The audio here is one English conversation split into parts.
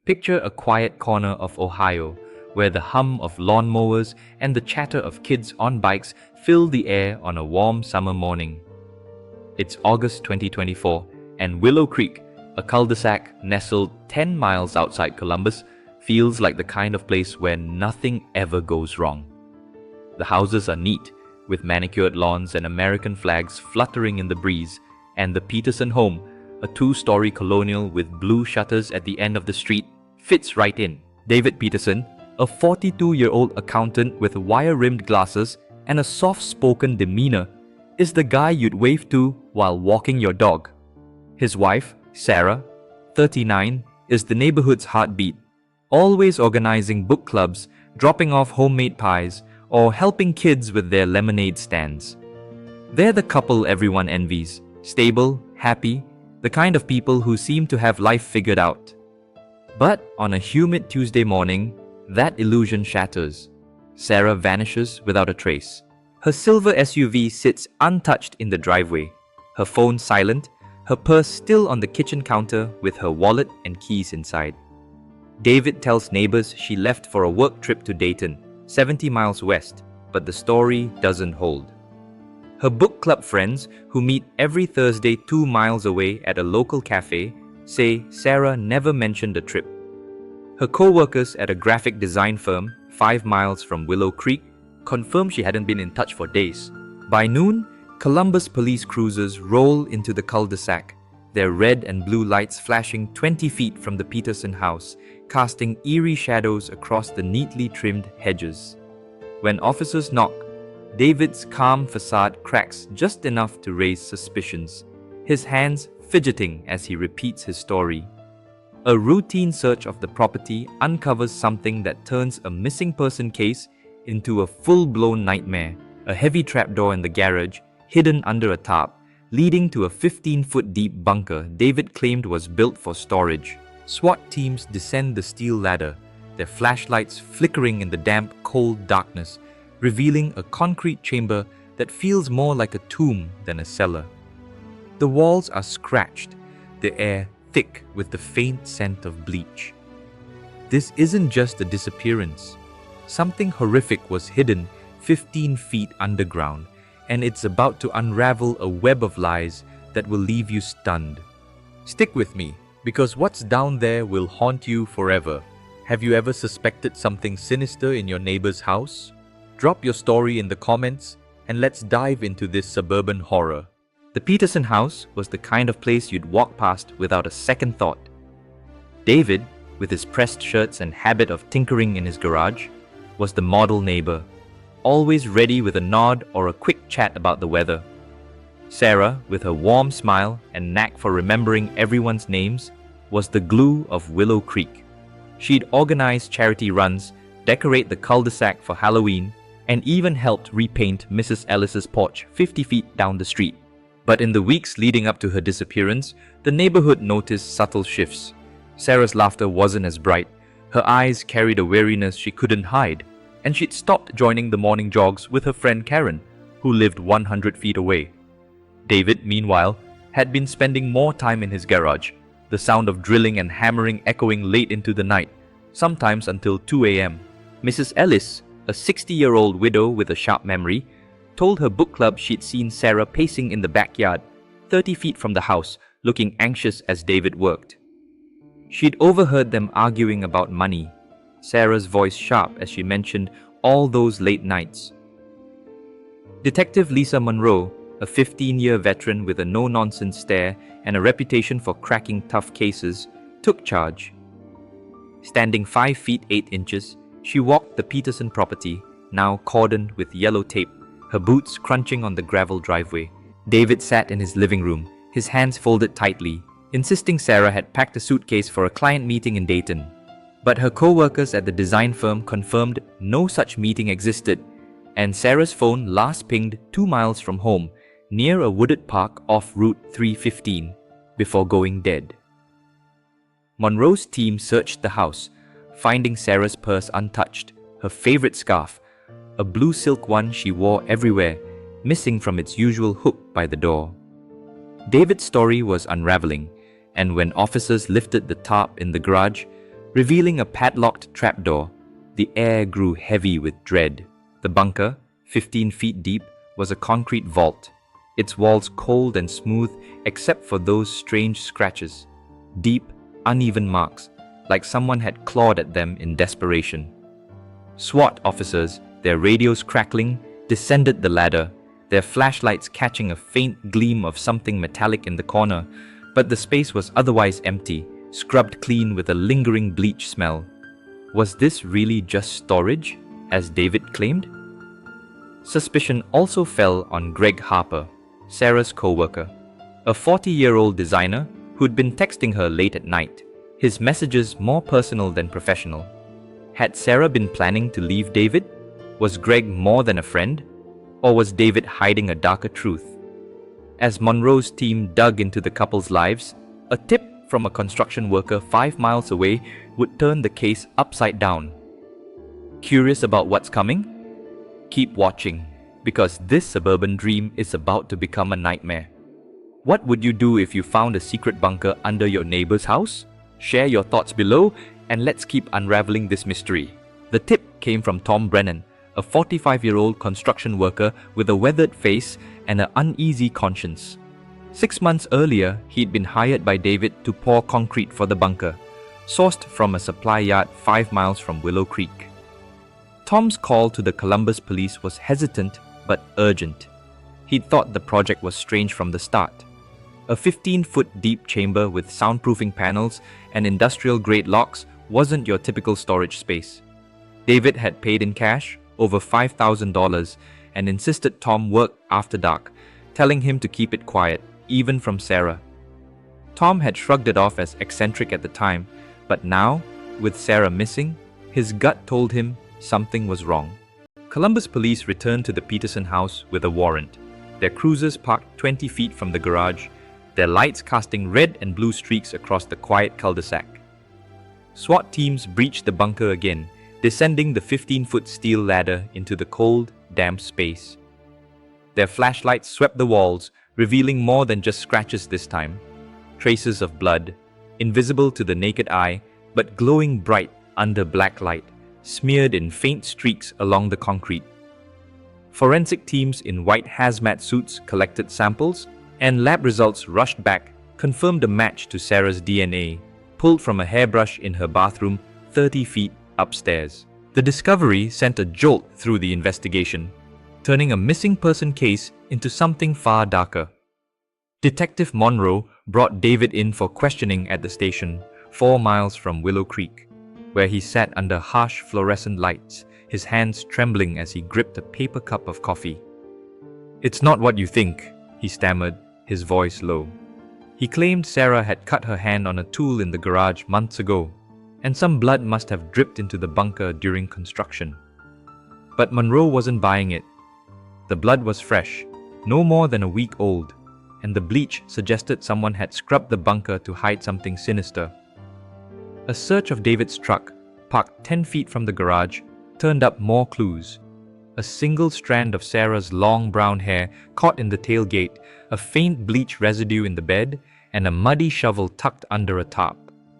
Picture a quiet corner of Ohio where the hum of lawnmowers and the chatter of kids on bikes fill the air on a warm summer morning. It's August 2024, and Willow Creek, a cul-de-sac nestled 10 miles outside Columbus, feels like the kind of place where nothing ever goes wrong. The houses are neat, with manicured lawns and American flags fluttering in the breeze, and the Peterson home, a two-story colonial with blue shutters at the end of the street, fits right in. David Peterson, a 42-year-old accountant with wire-rimmed glasses and a soft-spoken demeanor, is the guy you'd wave to while walking your dog. His wife, Sarah, 39, is the neighborhood's heartbeat, always organizing book clubs, dropping off homemade pies, or helping kids with their lemonade stands. They're the couple everyone envies, stable, happy, the kind of people who seem to have life figured out. But on a humid Tuesday morning, that illusion shatters. Sarah vanishes without a trace. Her silver SUV sits untouched in the driveway, her phone silent, her purse still on the kitchen counter with her wallet and keys inside. David tells neighbors she left for a work trip to Dayton, 70 miles west, but the story doesn't hold. Her book club friends, who meet every Thursday 2 miles away at a local cafe, say Sarah never mentioned the trip. Her co-workers at a graphic design firm 5 miles from Willow Creek confirm she hadn't been in touch for days. By noon, Columbus police cruisers roll into the cul-de-sac, their red and blue lights flashing 20 feet from the Peterson house, casting eerie shadows across the neatly trimmed hedges. When officers knock, David's calm facade cracks just enough to raise suspicions, his hands fidgeting as he repeats his story. A routine search of the property uncovers something that turns a missing person case into a full-blown nightmare. A heavy trapdoor in the garage, hidden under a tarp, leading to a 15-foot deep bunker David claimed was built for storage. SWAT teams descend the steel ladder, their flashlights flickering in the damp, cold darkness, revealing a concrete chamber that feels more like a tomb than a cellar. The walls are scratched, the air thick with the faint scent of bleach. This isn't just a disappearance. Something horrific was hidden 15 feet underground, and it's about to unravel a web of lies that will leave you stunned. Stick with me, because what's down there will haunt you forever. Have you ever suspected something sinister in your neighbor's house? Drop your story in the comments, and let's dive into this suburban horror. The Peterson house was the kind of place you'd walk past without a second thought. David, with his pressed shirts and habit of tinkering in his garage, was the model neighbor, always ready with a nod or a quick chat about the weather. Sarah, with her warm smile and knack for remembering everyone's names, was the glue of Willow Creek. She'd organize charity runs, decorate the cul-de-sac for Halloween, and even helped repaint Mrs. Ellis's porch 50 feet down the street. But in the weeks leading up to her disappearance, the neighborhood noticed subtle shifts. Sarah's laughter wasn't as bright, her eyes carried a weariness she couldn't hide, and she'd stopped joining the morning jogs with her friend Karen, who lived 100 feet away. David, meanwhile, had been spending more time in his garage, the sound of drilling and hammering echoing late into the night, sometimes until 2 a.m. Mrs. Ellis, a 60-year-old widow with a sharp memory, told her book club she'd seen Sarah pacing in the backyard, 30 feet from the house, looking anxious as David worked. She'd overheard them arguing about money, Sarah's voice sharp as she mentioned all those late nights. Detective Lisa Monroe, a 15-year veteran with a no-nonsense stare and a reputation for cracking tough cases, took charge. Standing 5 feet 8 inches, she walked the Peterson property, now cordoned with yellow tape, her boots crunching on the gravel driveway. David sat in his living room, his hands folded tightly, insisting Sarah had packed a suitcase for a client meeting in Dayton. But her co-workers at the design firm confirmed no such meeting existed, and Sarah's phone last pinged 2 miles from home, near a wooded park off Route 315, before going dead. Monroe's team searched the house, finding Sarah's purse untouched, her favorite scarf, a blue silk one she wore everywhere, missing from its usual hook by the door. David's story was unraveling, and when officers lifted the tarp in the garage, Revealing a padlocked trapdoor, the air grew heavy with dread. The bunker, 15 feet deep, was a concrete vault, its walls cold and smooth except for those strange scratches, deep, uneven marks, like someone had clawed at them in desperation. SWAT officers, their radios crackling, descended the ladder, their flashlights catching a faint gleam of something metallic in the corner, but the space was otherwise empty, scrubbed clean with a lingering bleach smell. Was this really just storage, as David claimed? Suspicion also fell on Greg Harper, Sarah's co-worker, a 40-year-old designer who'd been texting her late at night, his messages more personal than professional. Had Sarah been planning to leave David? Was Greg more than a friend? Or was David hiding a darker truth? As Monroe's team dug into the couple's lives, a tip from a construction worker 5 miles away would turn the case upside down. Curious about what's coming? Keep watching, because this suburban dream is about to become a nightmare. What would you do if you found a secret bunker under your neighbor's house? Share your thoughts below, and let's keep unraveling this mystery. The tip came from Tom Brennan, a 45-year-old construction worker with a weathered face and an uneasy conscience. 6 months earlier, he'd been hired by David to pour concrete for the bunker, sourced from a supply yard 5 miles from Willow Creek. Tom's call to the Columbus police was hesitant but urgent. He'd thought the project was strange from the start. A 15-foot deep chamber with soundproofing panels and industrial-grade locks wasn't your typical storage space. David had paid in cash, over $5,000, and insisted Tom work after dark, telling him to keep it quiet, even from Sarah. Tom had shrugged it off as eccentric at the time, but now, with Sarah missing, his gut told him something was wrong. Columbus police returned to the Peterson house with a warrant, their cruisers parked 20 feet from the garage, their lights casting red and blue streaks across the quiet cul-de-sac. SWAT teams breached the bunker again, descending the 15-foot steel ladder into the cold, damp space. Their flashlights swept the walls, revealing more than just scratches this time. Traces of blood, invisible to the naked eye, but glowing bright under black light, smeared in faint streaks along the concrete. Forensic teams in white hazmat suits collected samples, and lab results rushed back, confirmed a match to Sarah's DNA, pulled from a hairbrush in her bathroom 30 feet upstairs. The discovery sent a jolt through the investigation, turning a missing person case into something far darker. Detective Monroe brought David in for questioning at the station, 4 miles from Willow Creek, where he sat under harsh fluorescent lights, his hands trembling as he gripped a paper cup of coffee. "It's not what you think," he stammered, his voice low. He claimed Sarah had cut her hand on a tool in the garage months ago, and some blood must have dripped into the bunker during construction. But Monroe wasn't buying it. The blood was fresh, no more than a week old, and the bleach suggested someone had scrubbed the bunker to hide something sinister. A search of David's truck, parked 10 feet from the garage, turned up more clues. A single strand of Sarah's long brown hair caught in the tailgate, a faint bleach residue in the bed, and a muddy shovel tucked under a tarp.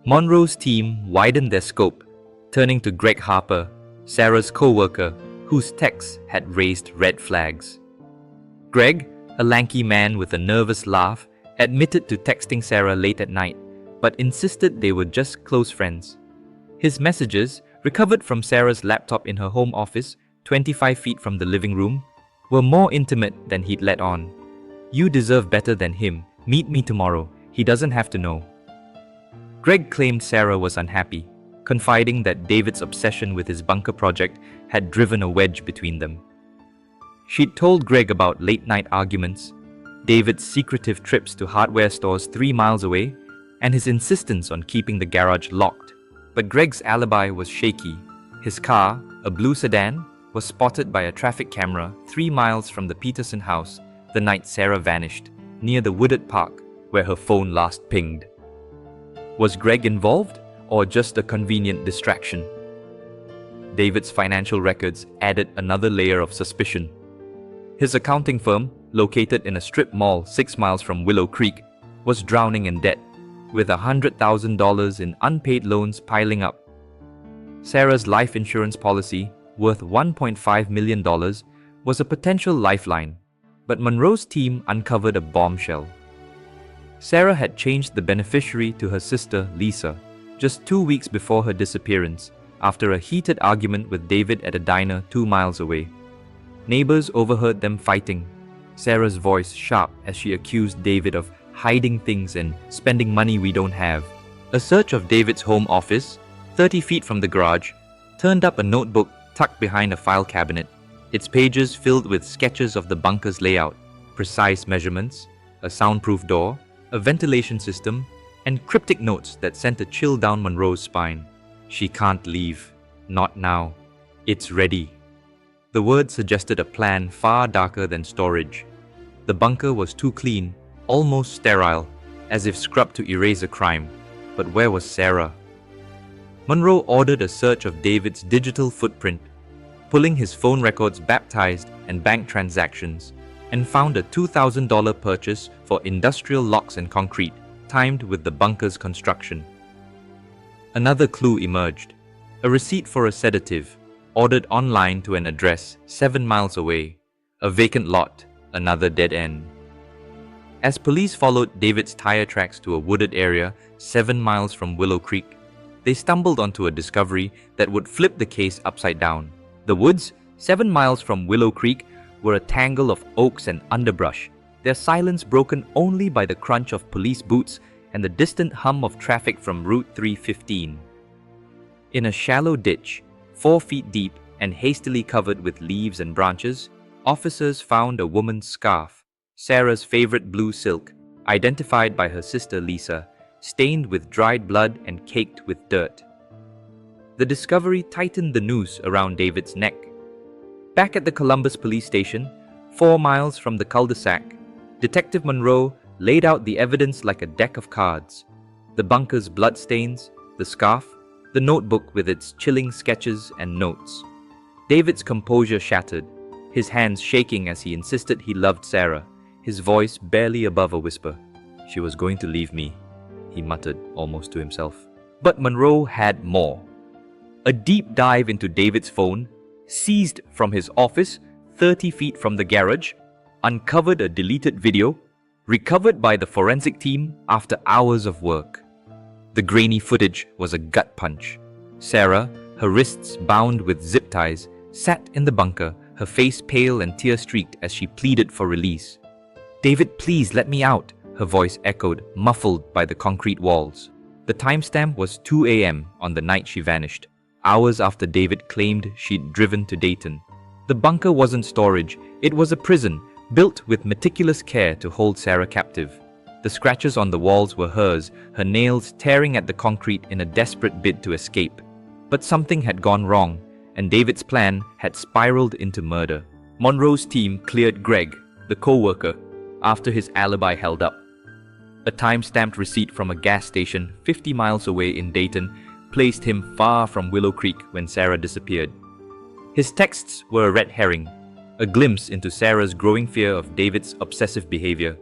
Monroe's team widened their scope, turning to Greg Harper, Sarah's co-worker, whose texts had raised red flags. Greg, a lanky man with a nervous laugh, admitted to texting Sarah late at night, but insisted they were just close friends. His messages, recovered from Sarah's laptop in her home office, 25 feet from the living room, were more intimate than he'd let on. "You deserve better than him. Meet me tomorrow. He doesn't have to know." Greg claimed Sarah was unhappy, confiding that David's obsession with his bunker project had driven a wedge between them. She'd told Greg about late-night arguments, David's secretive trips to hardware stores 3 miles away, and his insistence on keeping the garage locked. But Greg's alibi was shaky. His car, a blue sedan, was spotted by a traffic camera 3 miles from the Peterson house the night Sarah vanished, near the wooded park where her phone last pinged. Was Greg involved, or just a convenient distraction? David's financial records added another layer of suspicion. His accounting firm, located in a strip mall 6 miles from Willow Creek, was drowning in debt, with $100,000 in unpaid loans piling up. Sarah's life insurance policy, worth $1.5 million, was a potential lifeline, but Monroe's team uncovered a bombshell. Sarah had changed the beneficiary to her sister, Lisa, just 2 weeks before her disappearance, after a heated argument with David at a diner 2 miles away. Neighbors overheard them fighting, Sarah's voice sharp as she accused David of hiding things and spending money we don't have. A search of David's home office, 30 feet from the garage, turned up a notebook tucked behind a file cabinet, its pages filled with sketches of the bunker's layout, precise measurements, a soundproof door, a ventilation system, and cryptic notes that sent a chill down Monroe's spine. She can't leave. Not now. It's ready. The words suggested a plan far darker than storage. The bunker was too clean, almost sterile, as if scrubbed to erase a crime. But where was Sarah? Monroe ordered a search of David's digital footprint, pulling his phone records baptized and bank transactions, and found a $2,000 purchase for industrial locks and concrete, timed with the bunker's construction. Another clue emerged, a receipt for a sedative, ordered online to an address 7 miles away, a vacant lot, another dead end. As police followed David's tire tracks to a wooded area 7 miles from Willow Creek, they stumbled onto a discovery that would flip the case upside down. The woods, 7 miles from Willow Creek, were a tangle of oaks and underbrush, their silence broken only by the crunch of police boots and the distant hum of traffic from Route 315. In a shallow ditch, 4 feet deep and hastily covered with leaves and branches, officers found a woman's scarf, Sarah's favorite blue silk, identified by her sister Lisa, stained with dried blood and caked with dirt. The discovery tightened the noose around David's neck. Back at the Columbus police station, 4 miles from the cul-de-sac, Detective Monroe laid out the evidence like a deck of cards. The bunker's bloodstains, the scarf, the notebook with its chilling sketches and notes. David's composure shattered, his hands shaking as he insisted he loved Sarah, his voice barely above a whisper. She was going to leave me, he muttered almost to himself. But Monroe had more. A deep dive into David's phone, seized from his office 30 feet from the garage, uncovered a deleted video, recovered by the forensic team after hours of work. The grainy footage was a gut punch. Sarah, her wrists bound with zip ties, sat in the bunker, her face pale and tear-streaked as she pleaded for release. "David, please let me out," her voice echoed, muffled by the concrete walls. The timestamp was 2 a.m. on the night she vanished, hours after David claimed she'd driven to Dayton. The bunker wasn't storage, it was a prison, built with meticulous care to hold Sarah captive. The scratches on the walls were hers, her nails tearing at the concrete in a desperate bid to escape. But something had gone wrong, and David's plan had spiraled into murder. Monroe's team cleared Greg, the co-worker, after his alibi held up. A time-stamped receipt from a gas station 50 miles away in Dayton placed him far from Willow Creek when Sarah disappeared. His texts were a red herring, a glimpse into Sarah's growing fear of David's obsessive behavior.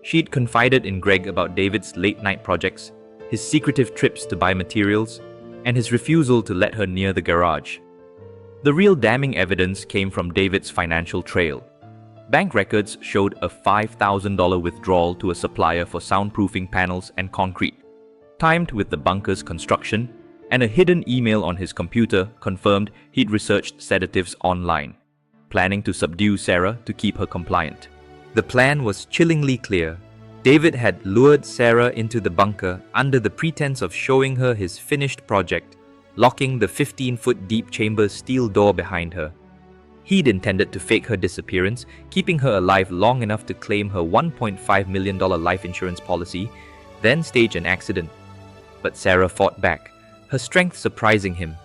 She'd confided in Greg about David's late-night projects, his secretive trips to buy materials, and his refusal to let her near the garage. The real damning evidence came from David's financial trail. Bank records showed a $5,000 withdrawal to a supplier for soundproofing panels and concrete, timed with the bunker's construction, and a hidden email on his computer confirmed he'd researched sedatives online, planning to subdue Sarah to keep her compliant. The plan was chillingly clear. David had lured Sarah into the bunker under the pretense of showing her his finished project, locking the 15-foot deep chamber's steel door behind her. He'd intended to fake her disappearance, keeping her alive long enough to claim her $1.5 million life insurance policy, then stage an accident. But Sarah fought back, her strength surprising him.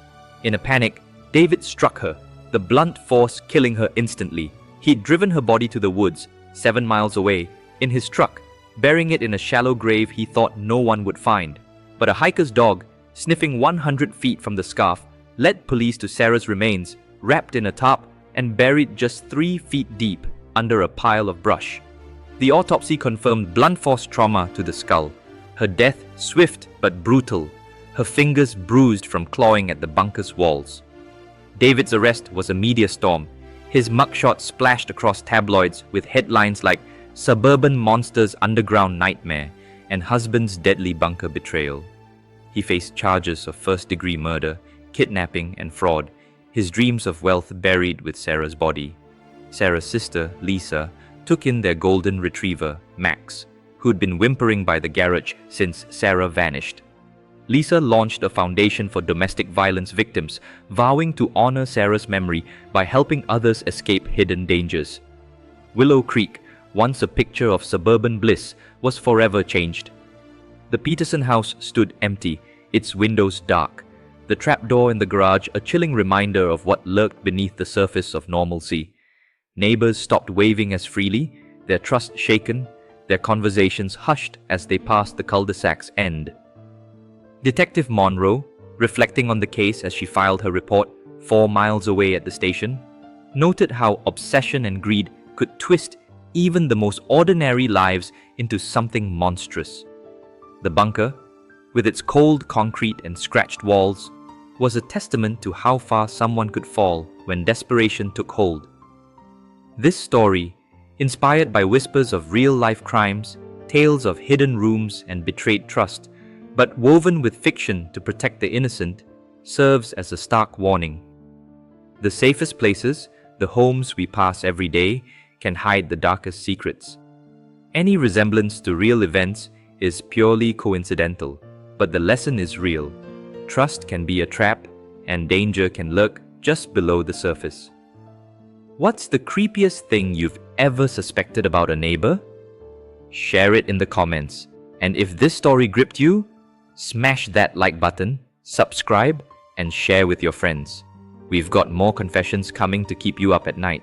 In a panic, David struck her, the blunt force killing her instantly. He'd driven her body to the woods, 7 miles away, in his truck, burying it in a shallow grave he thought no one would find. But a hiker's dog, sniffing 100 feet from the scarf, led police to Sarah's remains, wrapped in a tarp and buried just 3 feet deep under a pile of brush. The autopsy confirmed blunt force trauma to the skull, her death swift but brutal, her fingers bruised from clawing at the bunker's walls. David's arrest was a media storm. His mugshot splashed across tabloids with headlines like "Suburban Monster's Underground Nightmare" and "Husband's Deadly Bunker Betrayal." He faced charges of first-degree murder, kidnapping, and fraud, his dreams of wealth buried with Sarah's body. Sarah's sister, Lisa, took in their golden retriever, Max, who'd been whimpering by the garage since Sarah vanished. Lisa launched a foundation for domestic violence victims, vowing to honor Sarah's memory by helping others escape hidden dangers. Willow Creek, once a picture of suburban bliss, was forever changed. The Peterson house stood empty, its windows dark, the trapdoor in the garage a chilling reminder of what lurked beneath the surface of normalcy. Neighbors stopped waving as freely, their trust shaken, their conversations hushed as they passed the cul-de-sac's end. Detective Monroe, reflecting on the case as she filed her report 4 miles away at the station, noted how obsession and greed could twist even the most ordinary lives into something monstrous. The bunker, with its cold concrete and scratched walls, was a testament to how far someone could fall when desperation took hold. This story, inspired by whispers of real-life crimes, tales of hidden rooms and betrayed trust, but woven with fiction to protect the innocent, serves as a stark warning. The safest places, the homes we pass every day, can hide the darkest secrets. Any resemblance to real events is purely coincidental, but the lesson is real. Trust can be a trap, and danger can lurk just below the surface. What's the creepiest thing you've ever suspected about a neighbor? Share it in the comments. And if this story gripped you, smash that like button, subscribe, and share with your friends. We've got more confessions coming to keep you up at night.